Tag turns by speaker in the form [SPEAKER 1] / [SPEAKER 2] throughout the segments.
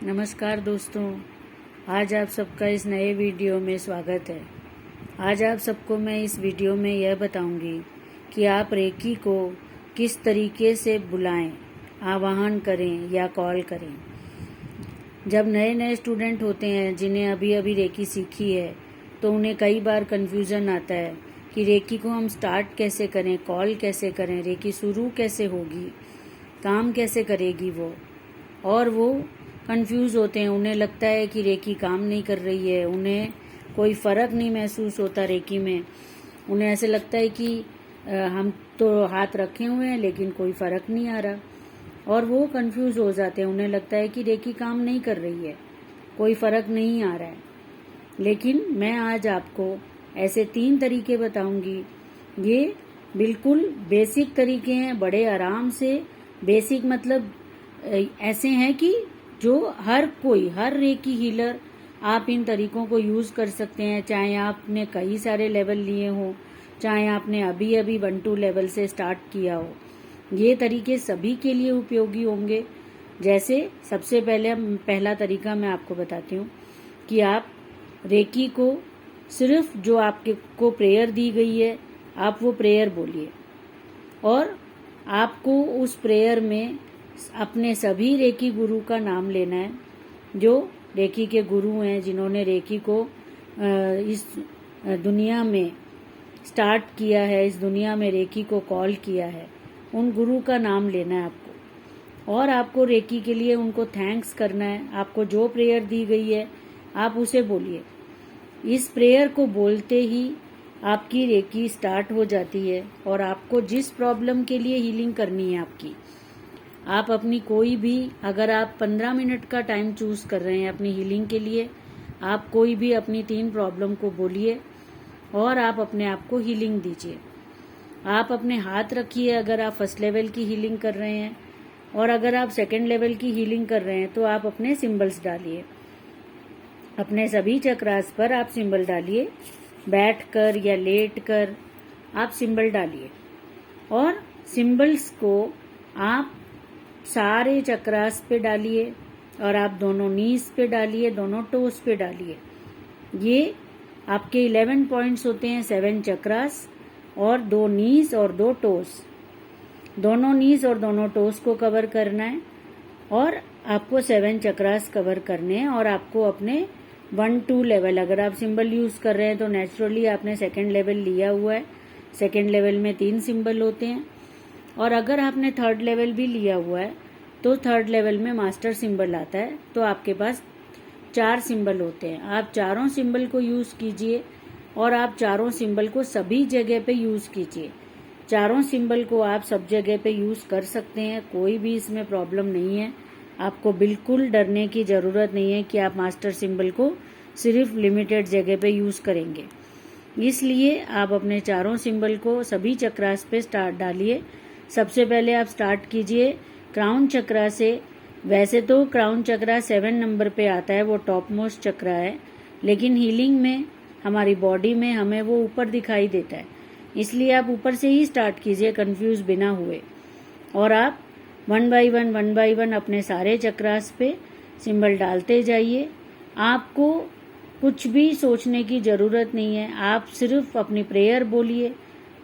[SPEAKER 1] नमस्कार दोस्तों, आज आप सबका इस नए वीडियो में स्वागत है। आज आप सबको मैं इस वीडियो में यह बताऊंगी कि आप रेकी को किस तरीके से बुलाएं, आवाहन करें या कॉल करें। जब नए नए स्टूडेंट होते हैं जिन्हें अभी अभी रेकी सीखी है तो उन्हें कई बार कन्फ्यूज़न आता है कि रेकी को हम स्टार्ट कैसे करें, कॉल कैसे करें, रेकी शुरू कैसे होगी, काम कैसे करेगी वो, और वो कंफ्यूज होते हैं। उन्हें लगता है कि रेकी काम नहीं कर रही है, उन्हें कोई फ़र्क नहीं महसूस होता रेकी में। उन्हें ऐसे लगता है कि हम तो हाथ रखे हुए हैं लेकिन कोई फ़र्क नहीं आ रहा, और वो कंफ्यूज हो जाते हैं। उन्हें लगता है कि रेकी काम नहीं कर रही है, कोई फ़र्क नहीं आ रहा है। लेकिन मैं आज आपको ऐसे 3 तरीके बताऊंगी। ये बिल्कुल बेसिक तरीके हैं, बड़े आराम से। बेसिक मतलब ऐसे हैं कि जो हर रेकी हीलर आप इन तरीकों को यूज़ कर सकते हैं। चाहे आपने कई सारे लेवल लिए हों, चाहे आपने अभी अभी 1-2 लेवल से स्टार्ट किया हो, ये तरीके सभी के लिए उपयोगी होंगे। जैसे सबसे पहला तरीका मैं आपको बताती हूँ कि आप रेकी को सिर्फ जो आपके को प्रेयर दी गई है, आप वो प्रेयर बोलिए, और आपको उस प्रेयर में अपने सभी रेकी गुरु का नाम लेना है, जो रेकी के गुरु हैं, जिन्होंने रेकी को इस दुनिया में स्टार्ट किया है, इस दुनिया में रेकी को कॉल किया है। उन गुरु का नाम लेना है आपको, और आपको रेकी के लिए उनको थैंक्स करना है। आपको जो प्रेयर दी गई है आप उसे बोलिए। इस प्रेयर को बोलते ही आपकी रेकी स्टार्ट हो जाती है, और आपको जिस प्रॉब्लम के लिए हीलिंग करनी है आपकी, आप अपनी कोई भी, अगर आप 15 मिनट का टाइम चूज कर रहे हैं अपनी हीलिंग के लिए, आप कोई भी अपनी 3 प्रॉब्लम को बोलिए और आप अपने आप को हीलिंग दीजिए। आप अपने हाथ रखिए अगर आप फर्स्ट लेवल की हीलिंग कर रहे हैं, और अगर आप सेकंड लेवल की हीलिंग कर रहे हैं तो आप अपने सिंबल्स डालिए। अपने सभी चक्रास पर आप सिंबल डालिए, बैठ कर या लेट कर आप सिंबल डालिए, और सिंबल्स को आप सारे चक्रास पे डालिए, और आप दोनों नीज पे डालिए, दोनों टोस पे डालिए। ये आपके 11 पॉइंट्स होते हैं, 7 चक्रास और 2 नीज और 2 टोस। दोनों नीज और दोनों टोस को कवर करना है, और आपको 7 चक्रास कवर करने हैं। और आपको अपने 1-2 लेवल, अगर आप सिंबल यूज कर रहे हैं तो नेचुरली आपने सेकेंड लेवल लिया हुआ है। सेकेंड लेवल में 3 सिंबल होते हैं, और अगर आपने थर्ड लेवल भी लिया हुआ है तो थर्ड लेवल में मास्टर सिंबल आता है, तो आपके पास 4 सिंबल होते हैं। आप चारों सिंबल को यूज कीजिए, और आप चारों सिंबल को सभी जगह पे यूज कीजिए। चारों सिंबल को आप सब जगह पे यूज कर सकते हैं, कोई भी इसमें प्रॉब्लम नहीं है। आपको बिल्कुल डरने की जरूरत नहीं है कि आप मास्टर सिंबल को सिर्फ लिमिटेड जगह पे यूज करेंगे। इसलिए आप अपने चारों सिंबल को सभी चक्रास पे स्टार्ट डालिए। सबसे पहले आप स्टार्ट कीजिए क्राउन चक्रा से। वैसे तो क्राउन चक्रा 7 नंबर पे आता है, वो टॉप मोस्ट चक्रा है, लेकिन हीलिंग में हमारी बॉडी में हमें वो ऊपर दिखाई देता है, इसलिए आप ऊपर से ही स्टार्ट कीजिए कंफ्यूज बिना हुए। और आप 1 बाय 1 अपने सारे चक्रास पे सिंबल डालते जाइए। आपको कुछ भी सोचने की जरूरत नहीं है, आप सिर्फ अपनी प्रेयर बोलिए।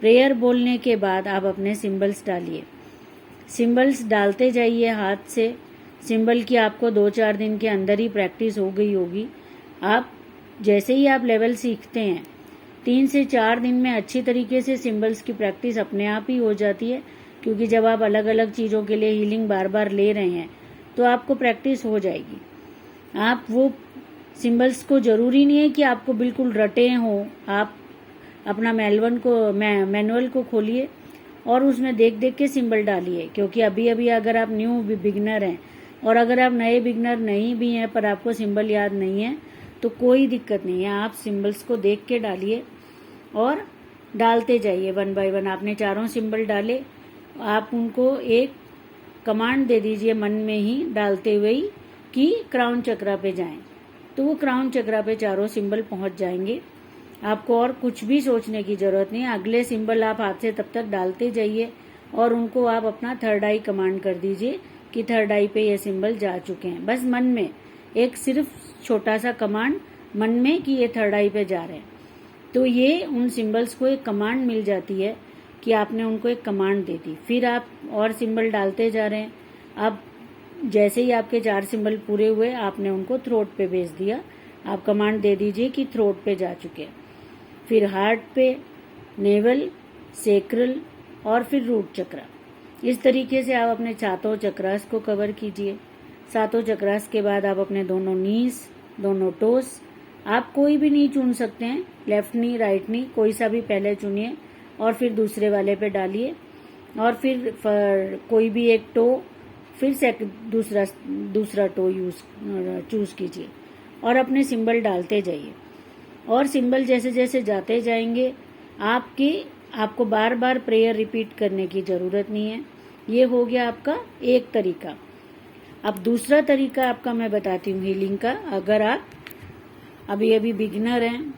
[SPEAKER 1] प्रेयर बोलने के बाद आप अपने सिंबल्स डालिए। सिंबल्स डालते जाइए हाथ से। सिंबल की आपको 2-4 दिन के अंदर ही प्रैक्टिस हो गई होगी। आप जैसे ही आप लेवल सीखते हैं, 3 से 4 दिन में अच्छी तरीके से सिंबल्स की प्रैक्टिस अपने आप ही हो जाती है, क्योंकि जब आप अलग अलग चीज़ों के लिए हीलिंग बार बार ले रहे हैं तो आपको प्रैक्टिस हो जाएगी। आप वो सिंबल्स को, जरूरी नहीं है कि आपको बिल्कुल रटे हों। आप अपना मैनुअल को खोलिए और उसमें देख देख के सिंबल डालिए, क्योंकि अभी अभी अगर आप न्यू बिगिनर हैं, और अगर आप नए बिगिनर नहीं भी हैं पर आपको सिंबल याद नहीं है, तो कोई दिक्कत नहीं है। आप सिंबल्स को देख के डालिए और डालते जाइए 1 बाय 1। आपने चारों सिंबल डाले, आप उनको एक कमांड दे दीजिए मन में ही डालते हुए ही कि क्राउन चक्रा पे जाएं, तो वो क्राउन चक्रा पे चारों सिंबल पहुंच जाएंगे। आपको और कुछ भी सोचने की जरूरत नहीं है। अगले सिंबल आप हाथ से तब तक डालते जाइए, और उनको आप अपना थर्ड आई कमांड कर दीजिए कि थर्ड आई पे ये सिंबल जा चुके हैं। बस मन में एक सिर्फ छोटा सा कमांड मन में कि ये थर्ड आई पे जा रहे हैं। तो ये उन सिंबल्स को एक कमांड मिल जाती है कि आपने उनको एक कमांड दे दी, फिर आप और सिंबल डालते जा रहे हैं। अब जैसे ही आपके 4 सिंबल पूरे हुए, आपने उनको थ्रोट पे भेज दिया। आप कमांड दे दीजिए कि थ्रोट पे जा चुके हैं। फिर हार्ट पे, नेवल, सेक्रल और फिर रूट चक्रा। इस तरीके से आप अपने 7 चक्रास को कवर कीजिए। 7 चक्रास के बाद आप अपने दोनों नीज, दोनों टोस, आप कोई भी नी चुन सकते हैं, लेफ्ट नी, राइट नी, कोई सा भी पहले चुनिए और फिर दूसरे वाले पे डालिए और फिर कोई भी एक टो, फिर दूसरा टो चूज कीजिए और अपने सिंबल डालते जाइए। और सिंबल जैसे जैसे जाते जाएंगे आपको बार बार प्रेयर रिपीट करने की जरूरत नहीं है। ये हो गया आपका एक तरीका। अब दूसरा तरीका आपका मैं बताती हूँ हीलिंग का। अगर आप अभी अभी बिगिनर हैं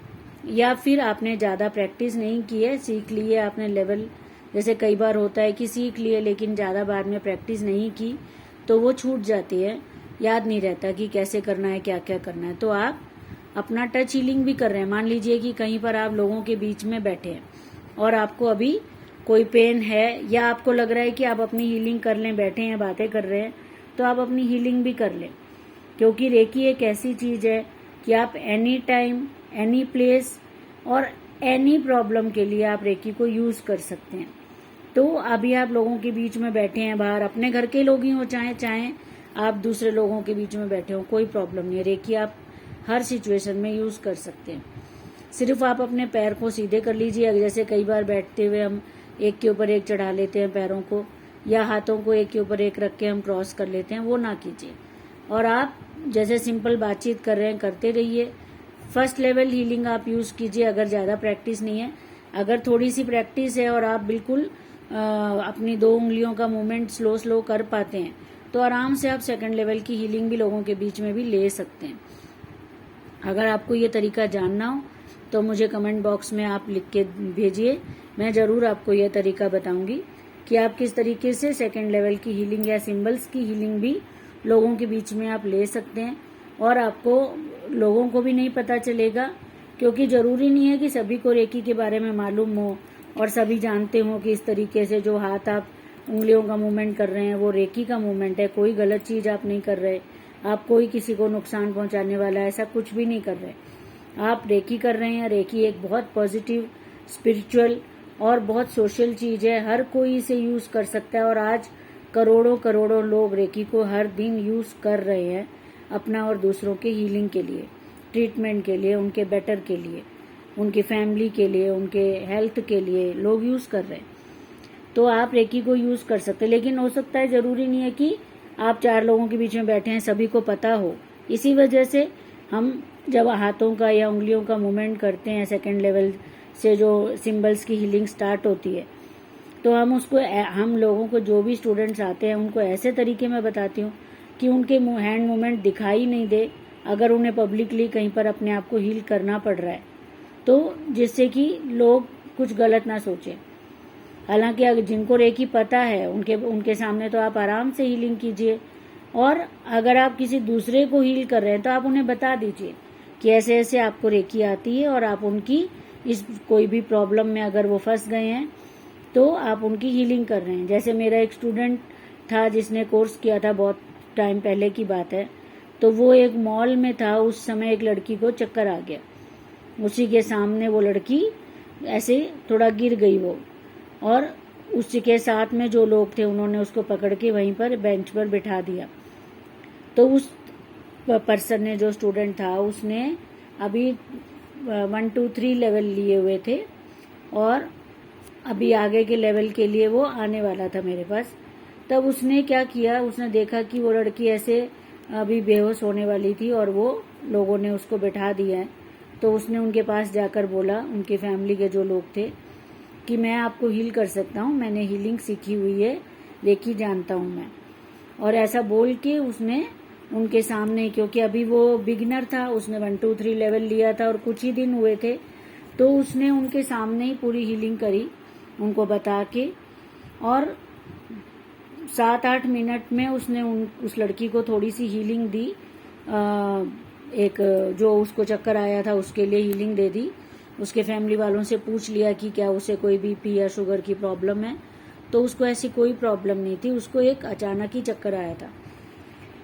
[SPEAKER 1] या फिर आपने ज़्यादा प्रैक्टिस नहीं की है, सीख लिए आपने लेवल, जैसे कई बार होता है कि सीख लिए लेकिन ज़्यादा बाद में प्रैक्टिस नहीं की तो वो छूट जाती है, याद नहीं रहता कि कैसे करना है, क्या क्या करना है। तो आप अपना टच हीलिंग भी कर रहे हैं। मान लीजिए कि कहीं पर आप लोगों के बीच में बैठे हैं और आपको अभी कोई पेन है या आपको लग रहा है कि आप अपनी हीलिंग कर लें, बैठे हैं बातें कर रहे हैं, तो आप अपनी हीलिंग भी कर लें। क्योंकि रेकी एक ऐसी चीज़ है कि आप एनी टाइम, एनी प्लेस और एनी प्रॉब्लम के लिए आप रेकी को यूज़ कर सकते हैं। तो अभी आप लोगों के बीच में बैठे हैं, बाहर अपने घर के लोग ही हो चाहे आप दूसरे लोगों के बीच में बैठे हो, कोई प्रॉब्लम नहीं है। रेकी आप हर सिचुएशन में यूज़ कर सकते हैं। सिर्फ आप अपने पैर को सीधे कर लीजिए। जैसे कई बार बैठते हुए हम एक के ऊपर एक चढ़ा लेते हैं पैरों को, या हाथों को एक के ऊपर एक रख के हम क्रॉस कर लेते हैं, वो ना कीजिए। और आप जैसे सिंपल बातचीत कर रहे हैं करते रहिए। फर्स्ट लेवल हीलिंग आप यूज़ कीजिए अगर ज़्यादा प्रैक्टिस नहीं है। अगर थोड़ी सी प्रैक्टिस है और आप बिल्कुल अपनी 2 उंगलियों का मूवमेंट स्लो कर पाते हैं तो आराम से आप सेकंड लेवल की हीलिंग भी लोगों के बीच में भी ले सकते हैं। अगर आपको ये तरीका जानना हो तो मुझे कमेंट बॉक्स में आप लिख के भेजिए, मैं ज़रूर आपको यह तरीका बताऊंगी कि आप किस तरीके से सेकंड लेवल की हीलिंग या सिंबल्स की हीलिंग भी लोगों के बीच में आप ले सकते हैं। और आपको लोगों को भी नहीं पता चलेगा, क्योंकि ज़रूरी नहीं है कि सभी को रेकी के बारे में मालूम हो और सभी जानते हो कि इस तरीके से जो हाथ आप उंगलियों का मूवमेंट कर रहे हैं वो रेकी का मूवमेंट है। कोई गलत चीज़ आप नहीं कर रहे, आप कोई किसी को नुकसान पहुंचाने वाला ऐसा कुछ भी नहीं कर रहे, आप रेकी कर रहे हैं। रेकी एक बहुत पॉजिटिव, स्पिरिचुअल और बहुत सोशल चीज़ है, हर कोई इसे यूज़ कर सकता है। और आज करोड़ों लोग रेकी को हर दिन यूज़ कर रहे हैं अपना और दूसरों के हीलिंग के लिए, ट्रीटमेंट के लिए, उनके बेटर के लिए, उनकी फैमिली के लिए, उनके हेल्थ के लिए लोग यूज़ कर रहे हैं। तो आप रेकी को यूज़ कर सकते हैं। लेकिन हो सकता है, ज़रूरी नहीं है कि आप 4 लोगों के बीच में बैठे हैं सभी को पता हो। इसी वजह से हम जब हाथों का या उंगलियों का मूवमेंट करते हैं, सेकंड लेवल से जो सिंबल्स की हीलिंग स्टार्ट होती है, तो हम लोगों को, जो भी स्टूडेंट्स आते हैं उनको ऐसे तरीके में बताती हूँ कि उनके हैंड मूवमेंट दिखाई नहीं दे, अगर उन्हें पब्लिकली कहीं पर अपने आप को हील करना पड़ रहा है तो, जिससे कि लोग कुछ गलत ना सोचें। हालांकि अगर जिनको रेकी पता है उनके सामने तो आप आराम से हीलिंग कीजिए। और अगर आप किसी दूसरे को हील कर रहे हैं तो आप उन्हें बता दीजिए कि ऐसे ऐसे आपको रेकी आती है और आप उनकी इस कोई भी प्रॉब्लम में अगर वो फंस गए हैं तो आप उनकी हीलिंग कर रहे हैं। जैसे मेरा एक स्टूडेंट था जिसने कोर्स किया था, बहुत टाइम पहले की बात है, तो वो एक मॉल में था, उस समय एक लड़की को चक्कर आ गया, उसी के सामने वो लड़की ऐसे थोड़ा गिर गई वो, और उसके साथ में जो लोग थे उन्होंने उसको पकड़ के वहीं पर बेंच पर बिठा दिया। तो उस पर्सन ने, जो स्टूडेंट था, उसने अभी 1 2 3 लेवल लिए हुए थे और अभी आगे के लेवल के लिए वो आने वाला था मेरे पास। तब उसने क्या किया, उसने देखा कि वो लड़की ऐसे अभी बेहोश होने वाली थी और वो लोगों ने उसको बैठा दिया है। तो उसने उनके पास जाकर बोला, उनके फैमिली के जो लोग थे, कि मैं आपको हील कर सकता हूँ, मैंने हीलिंग सीखी हुई है, रेकी जानता हूँ मैं। और ऐसा बोल के उसने उनके सामने, क्योंकि अभी वो बिगिनर था, उसने 1 2 3 लेवल लिया था और कुछ ही दिन हुए थे, तो उसने उनके सामने ही पूरी हीलिंग करी उनको बता के। और 7 8 मिनट में उसने उस लड़की को थोड़ी सी हीलिंग दी एक जो उसको चक्कर आया था उसके लिए हीलिंग दे दी। उसके फैमिली वालों से पूछ लिया कि क्या उसे कोई बीपी या शुगर की प्रॉब्लम है, तो उसको ऐसी कोई प्रॉब्लम नहीं थी, उसको एक अचानक ही चक्कर आया था।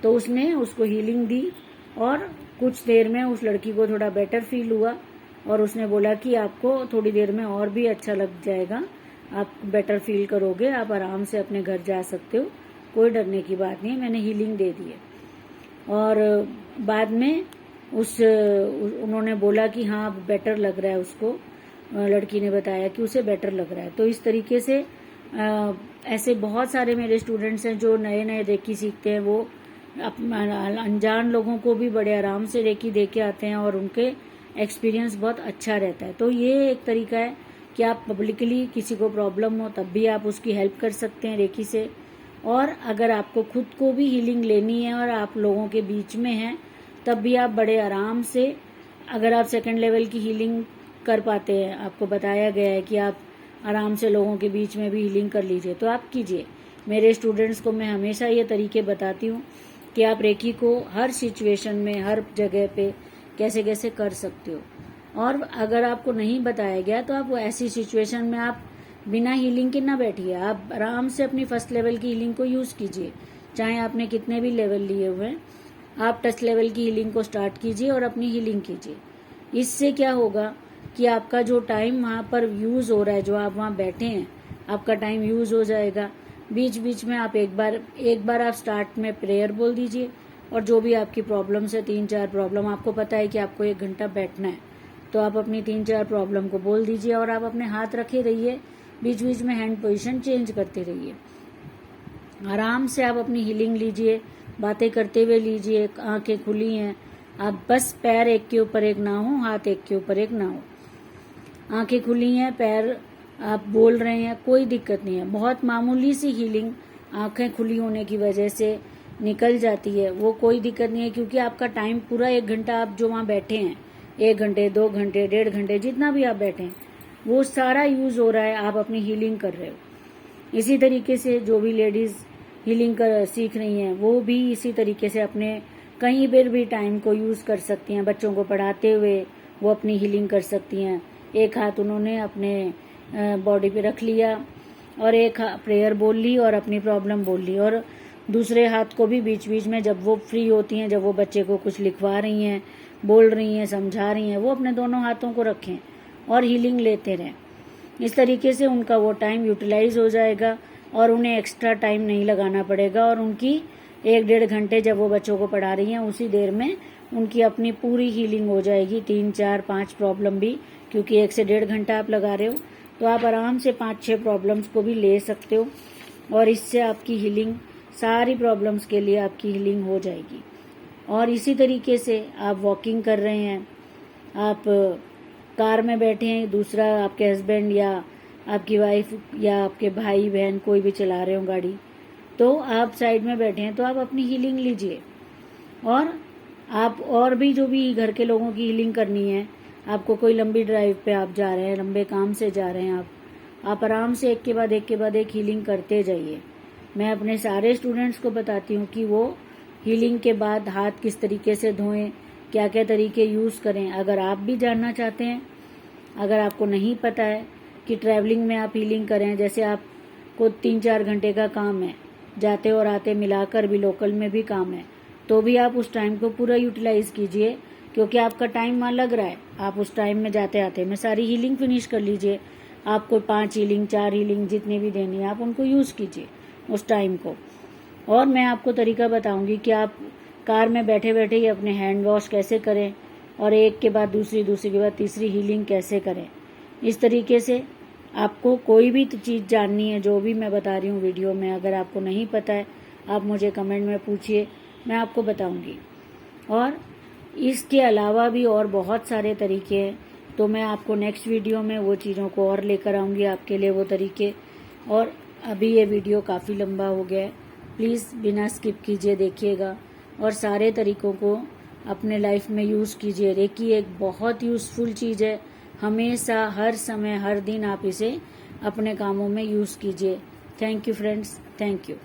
[SPEAKER 1] तो उसने उसको हीलिंग दी और कुछ देर में उस लड़की को थोड़ा बेटर फील हुआ और उसने बोला कि आपको थोड़ी देर में और भी अच्छा लग जाएगा, आप बेटर फील करोगे, आप आराम से अपने घर जा सकते हो, कोई डरने की बात नहीं है, मैंने हीलिंग दे दी है। और बाद में उन्होंने बोला कि हाँ बेटर लग रहा है उसको, लड़की ने बताया कि उसे बेटर लग रहा है। तो इस तरीके से ऐसे बहुत सारे मेरे स्टूडेंट्स हैं जो नए नए रेकी सीखते हैं, वो अनजान लोगों को भी बड़े आराम से रेकी दे के आते हैं और उनके एक्सपीरियंस बहुत अच्छा रहता है। तो ये एक तरीका है कि आप पब्लिकली किसी को प्रॉब्लम हो तब भी आप उसकी हेल्प कर सकते हैं रेकी से। और अगर आपको खुद को भी हीलिंग लेनी है और आप लोगों के बीच में हैं तब भी आप बड़े आराम से, अगर आप सेकंड लेवल की हीलिंग कर पाते हैं, आपको बताया गया है कि आप आराम से लोगों के बीच में भी हीलिंग कर लीजिए, तो आप कीजिए। मेरे स्टूडेंट्स को मैं हमेशा ये तरीके बताती हूँ कि आप रेकी को हर सिचुएशन में, हर जगह पे कैसे कैसे कर सकते हो। और अगर आपको नहीं बताया गया तो आप ऐसी सिचुएशन में आप बिना हीलिंग के ना बैठिए, आप आराम से अपनी फर्स्ट लेवल की हीलिंग को यूज़ कीजिए। चाहे आपने कितने भी लेवल लिए हुए हैं, आप टच लेवल की हीलिंग को स्टार्ट कीजिए और अपनी हीलिंग कीजिए। इससे क्या होगा कि आपका जो टाइम वहाँ पर यूज़ हो रहा है, जो आप वहाँ बैठे हैं, आपका टाइम यूज़ हो जाएगा। बीच बीच में आप एक बार आप स्टार्ट में प्रेयर बोल दीजिए और जो भी आपकी प्रॉब्लम्स है, 3-4 प्रॉब्लम, आपको पता है कि आपको 1 घंटा बैठना है, तो आप अपनी 3-4 प्रॉब्लम को बोल दीजिए और आप अपने हाथ रखे रहिए, बीच बीच में हैंड पोजीशन चेंज करते रहिए। आराम से आप अपनी हीलिंग लीजिए, बातें करते हुए लीजिए, आंखें खुली हैं, आप बस पैर एक के ऊपर एक ना हो, हाथ एक के ऊपर एक ना हो, आंखें खुली हैं, पैर आप बोल रहे हैं, कोई दिक्कत नहीं है। बहुत मामूली सी हीलिंग आंखें खुली होने की वजह से निकल जाती है, वो कोई दिक्कत नहीं है, क्योंकि आपका टाइम पूरा 1 घंटा आप जो वहाँ बैठे हैं, 1 घंटे, 2 घंटे, 1.5 घंटे, जितना भी आप बैठे हैं, वो सारा यूज हो रहा है, आप अपनी हीलिंग कर रहे हो। इसी तरीके से जो भी लेडीज हीलिंग सीख रही हैं, वो भी इसी तरीके से अपने कहीं पर भी टाइम को यूज कर सकती हैं। बच्चों को पढ़ाते हुए वो अपनी हीलिंग कर सकती हैं। एक हाथ उन्होंने अपने बॉडी पे रख लिया और एक प्रेयर बोल ली और अपनी प्रॉब्लम बोल ली, और दूसरे हाथ को भी बीच बीच में जब वो फ्री होती हैं, जब वो बच्चे को कुछ लिखवा रही हैं, बोल रही हैं, समझा रही हैं, वो अपने दोनों हाथों को रखें और हीलिंग लेते रहें। इस तरीके से उनका वो टाइम यूटिलाइज हो जाएगा और उन्हें एक्स्ट्रा टाइम नहीं लगाना पड़ेगा, और उनकी 1-1.5 घंटे जब वो बच्चों को पढ़ा रही हैं, उसी देर में उनकी अपनी पूरी हीलिंग हो जाएगी। 3-4-5 प्रॉब्लम भी, क्योंकि 1 से 1.5 घंटा आप लगा रहे हो, तो आप आराम से 5-6 प्रॉब्लम्स को भी ले सकते हो और इससे आपकी हीलिंग, सारी प्रॉब्लम्स के लिए आपकी हीलिंग हो जाएगी। और इसी तरीके से आप वॉकिंग कर रहे हैं, आप कार में बैठे हैं, दूसरा आपके हस्बैंड या आपकी वाइफ या आपके भाई बहन कोई भी चला रहे हो गाड़ी, तो आप साइड में बैठे हैं, तो आप अपनी हीलिंग लीजिए। और आप और भी जो भी घर के लोगों की हीलिंग करनी है, आपको कोई लंबी ड्राइव पे आप जा रहे हैं, लंबे काम से जा रहे हैं, आप आराम से एक के बाद एक हीलिंग करते जाइए। मैं अपने सारे स्टूडेंट्स को बताती हूँ कि वो हीलिंग के बाद हाथ किस तरीके से धोएं, क्या क्या तरीके यूज़ करें। अगर आप भी जानना चाहते हैं, अगर आपको नहीं पता है कि ट्रैवलिंग में आप हीलिंग करें, जैसे आपको 3-4 घंटे का काम है, जाते और आते मिलाकर भी, लोकल में भी काम है, तो भी आप उस टाइम को पूरा यूटिलाइज कीजिए, क्योंकि आपका टाइम वहाँ लग रहा है। आप उस टाइम में जाते आते में सारी हीलिंग फिनिश कर लीजिए। आपको 5 हीलिंग, 4 हीलिंग जितनी भी देनी है, आप उनको यूज़ कीजिए उस टाइम को। और मैं आपको तरीका बताऊंगी कि आप कार में बैठे बैठे ही अपने हैंड वॉश कैसे करें और एक के बाद दूसरी के बाद तीसरी हीलिंग कैसे करें। इस तरीके से आपको कोई भी चीज़ जाननी है, जो भी मैं बता रही हूँ वीडियो में, अगर आपको नहीं पता है, आप मुझे कमेंट में पूछिए, मैं आपको बताऊंगी। और इसके अलावा भी और बहुत सारे तरीके हैं, तो मैं आपको नेक्स्ट वीडियो में वो चीज़ों को और लेकर आऊँगी आपके लिए, वो तरीके। और अभी ये वीडियो काफ़ी लंबा हो गया है, प्लीज़ बिना स्किप कीजिए देखिएगा और सारे तरीकों को अपने लाइफ में यूज़ कीजिए। रेकी एक बहुत यूज़फुल चीज़ है, हमेशा, हर समय, हर दिन आप इसे अपने कामों में यूज़ कीजिए। Thank you friends, thank you.